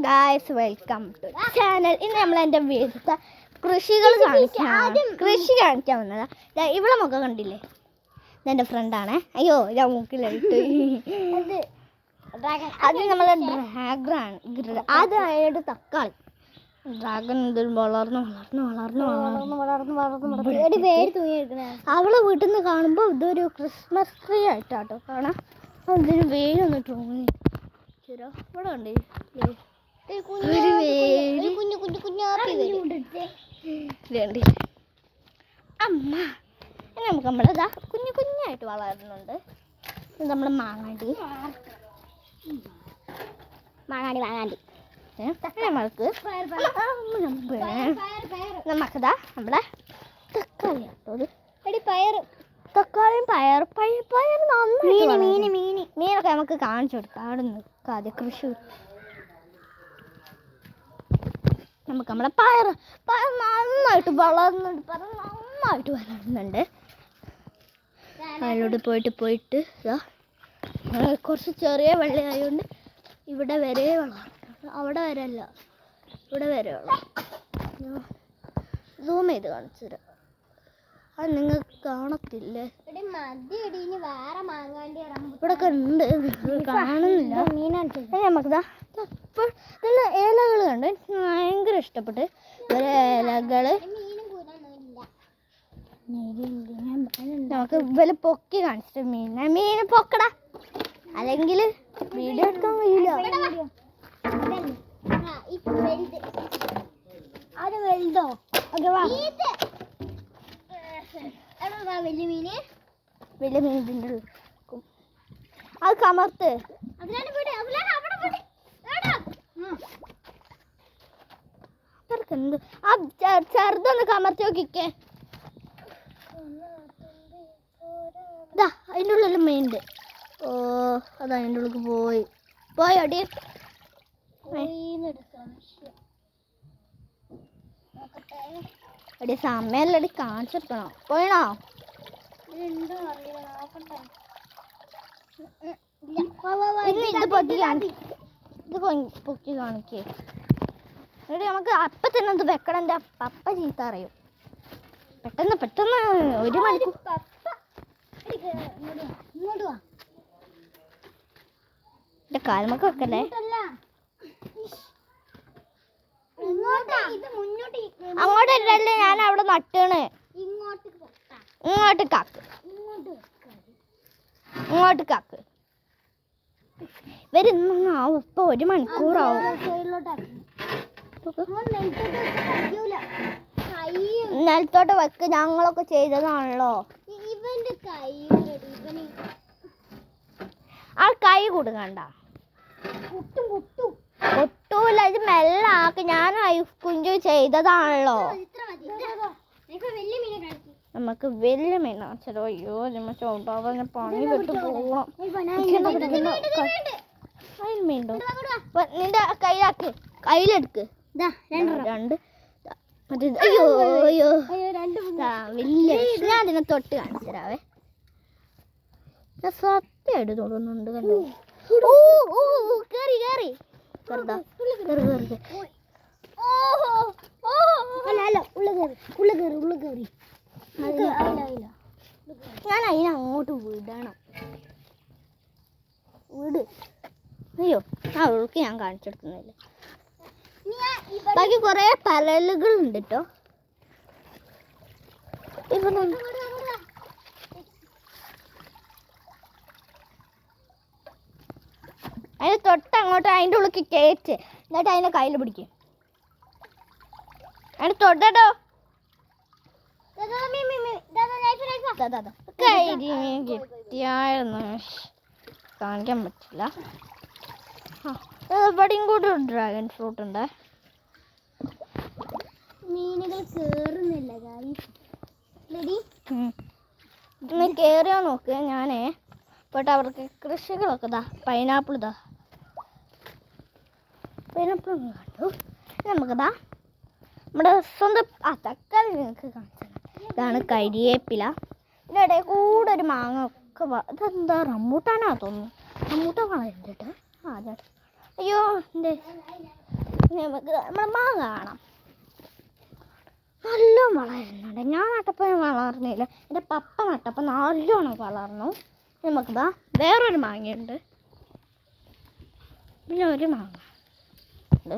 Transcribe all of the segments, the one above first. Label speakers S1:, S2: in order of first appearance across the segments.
S1: Guys, welcome to channel. ഇന്ന് നമ്മൾ എൻ്റെ വീട്ടിലത്തെ കൃഷി കാണിക്കാൻ വന്നതാ. ഇവിടെ മുഖം കണ്ടില്ലേ, ഇതെൻ്റെ ഫ്രണ്ടാണ്. അയ്യോ ഞാൻ മൂക്കിലിട്ട് അത് നമ്മളെ ഡ്രാഗൺ. അതായത് തക്കാളി. ഡ്രാഗൺ ഇതിൽ വളർന്നു അവളെ വീട്ടിൽ നിന്ന് കാണുമ്പോൾ ഇതൊരു ക്രിസ്മസ് ട്രീ ആയിട്ടാട്ടോ കാണാം. ഇതിന് വെയിലൊന്ന് തോന്നി ഇവിടെ ഉണ്ട് അമ്മ. നമുക്ക് നമ്മളിതാ കുഞ്ഞായിട്ട് വളരുന്നുണ്ട്. നമ്മൾ മാങ്ങാണ്ടി നമുക്കിതാ നമ്മളെ തക്കാളി തക്കാളിയും പയർ നന്നായി മീനൊക്കെ നമുക്ക് കാണിച്ചു കൊടുക്കാം. അവിടെ നിൽക്കാതെ കൃഷി നമുക്ക് നമ്മളെ പയർ നന്നായിട്ട് വളരുന്നുണ്ട്. അതിലൂടെ പോയിട്ട് ഇതാ കുറച്ച് ചെറിയ വെള്ളം ആയതുകൊണ്ട് ഇവിടെ വരെ വെള്ളം, അവിടെ വരെ അല്ല, ഇവിടെ വരെ വെള്ളം. സൂം ചെയ്ത് കാണിച്ചു തരാം. അത് നിങ്ങൾക്ക് കാണത്തില്ലേ, ഇവിടെയൊക്കെ ഉണ്ട്, കാണുന്നില്ല. നമുക്കിതാ നല്ല ഇലകൾ കണ്ട് ഭയങ്കര ഇഷ്ടപ്പെട്ട് ഇലകൾ നമുക്ക് വില പൊക്കി കാണിച്ചിട്ട് മീൻ പൊക്കടാ, അല്ലെങ്കിൽ വീഡിയോ എടുക്കാൻ കഴിയില്ല. അത് വലുതോ വലിയ മീൻ ഇതിൻ്റെ അത് കമർത്ത്. എന്ത് ആ ചെറുതൊന്ന് കമർത്തി നോക്കിക്കേ. ഇതാ അതിൻ്റെ ഉള്ളിൽ മീനുണ്ട്. ഓ അതാ അതിൻ്റെ ഉള്ളിൽ പോയോടി. എടി സമയല്ലടി കാണിച്ചെടുക്കണോ, പോയണോ? ഇത് പൊക്കി കാണിക്കേ. എടി നമുക്ക് അപ്പം തന്നെ ഇത് വെക്കണം. എൻ്റെ പപ്പ ചീത്ത അറിയും. പെട്ടെന്ന് ഒരു മണിക്കൂർ എൻ്റെ കാൽമൊക്കെ വെക്കല്ലേ. അങ്ങോട്ടല്ലേ, ഞാൻ അവിടെ നട്ടാണ്. ഇങ്ങോട്ട് കാക്ക് വരുന്നാവും. ഇപ്പൊ ഒരു മണിക്കൂറാവും. നിലത്തോട്ട് വെക്ക്, ഞങ്ങളൊക്കെ ചെയ്തതാണല്ലോ. ആ കൈ കൊടുക്കണ്ട, ഒട്ടൂല. ഇത് മെല്ലാക്ക്, ഞാൻ കുഞ്ചു ചെയ്തതാണല്ലോ. നമുക്ക് വലിയ മീൻ കാണിച്ചോ. അയ്യോ നമ്മ ചോട്ടാവാൻ പണി വിട്ട് പോവാം. അതിന് മീനുണ്ടോ? നിന്റെ കയ്യിലെടുക്ക്. രണ്ട് മറ്റേ അയ്യോ വലിയ. ഞാൻ അതിനെ തൊട്ട് കാണിച്ചു തരാവേ. സത്യമായിട്ട് തൊടുന്നുണ്ട്, കണ്ടോ? കേറി ചെറുതാ ഉള്ള ഞാൻ അതിനെ അങ്ങോട്ട് വിടണം. വിട്. അയ്യോ അവൾക്ക് ഞാൻ കാണിച്ചെടുക്കുന്നില്ല. ബാക്കി കുറെ പരലുകൾ ഉണ്ട് കേട്ടോ. അതിന് തൊട്ടങ്ങോട്ട് അതിൻ്റെ ഉള്ളിൽ കയറ്റ്, എന്നിട്ട് അതിനെ കയ്യിൽ പിടിക്കും. അതിന് തൊട്ടോ കിട്ടിയായിരുന്നു, കാണിക്കാൻ പറ്റില്ല. ഇവിടെയും കൂടെ ഡ്രാഗൺ ഫ്രൂട്ട് ഉണ്ട്. മീനുകൾ കേറുന്നില്ല. കേറിയോ നോക്ക്. ഞാനേ പോട്ടെ. അവർക്ക് കൃഷികളൊക്കെ പൈനാപ്പിൾ കണ്ടു. നമുക്കിതാ നമ്മുടെ സ്വന്തം തക്കാളി നിങ്ങൾക്ക് കാണിച്ചത്. ഇതാണ് കരിവേപ്പില. ഇതിൻ്റെ ഇടയിൽ കൂടെ ഒരു മാങ്ങ ഒക്കെ. ഇതെന്താ റംബൂട്ടാനാ തോന്നുന്നു. റംബൂട്ടാൻ വളരുന്നുണ്ട്. അതെ. അയ്യോ എൻ്റെ നമുക്ക് നമ്മളെ മാങ്ങ കാണാം. നല്ലോണം വളരുന്നുണ്ട്. ഞാൻ നട്ടപ്പോൾ വളർന്നില്ല, എൻ്റെ പപ്പ നട്ടപ്പോൾ നല്ലോണം വളർന്നു. നമുക്കിതാ വേറൊരു മാങ്ങയുണ്ട്, പിന്നെ ഒരു മാങ്ങ ഉണ്ട്.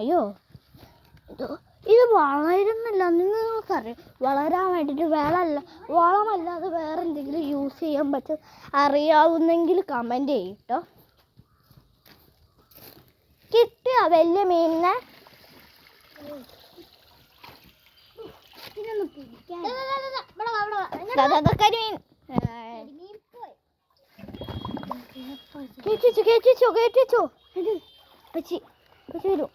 S1: അയ്യോ ഇത് വളരുന്നില്ല. നിങ്ങൾക്കറിയാം വളരാൻ വേണ്ടിയിട്ട് വളമല്ലാതെ വേറെ എന്തെങ്കിലും യൂസ് ചെയ്യാൻ പറ്റും അറിയാവുന്നെങ്കിൽ കമൻറ്റ് ചെയ്യട്ടോ. കിട്ടിയ വലിയ മീനിനെ കരിമീൻ കേറ്റിച്ചോ വരൂ.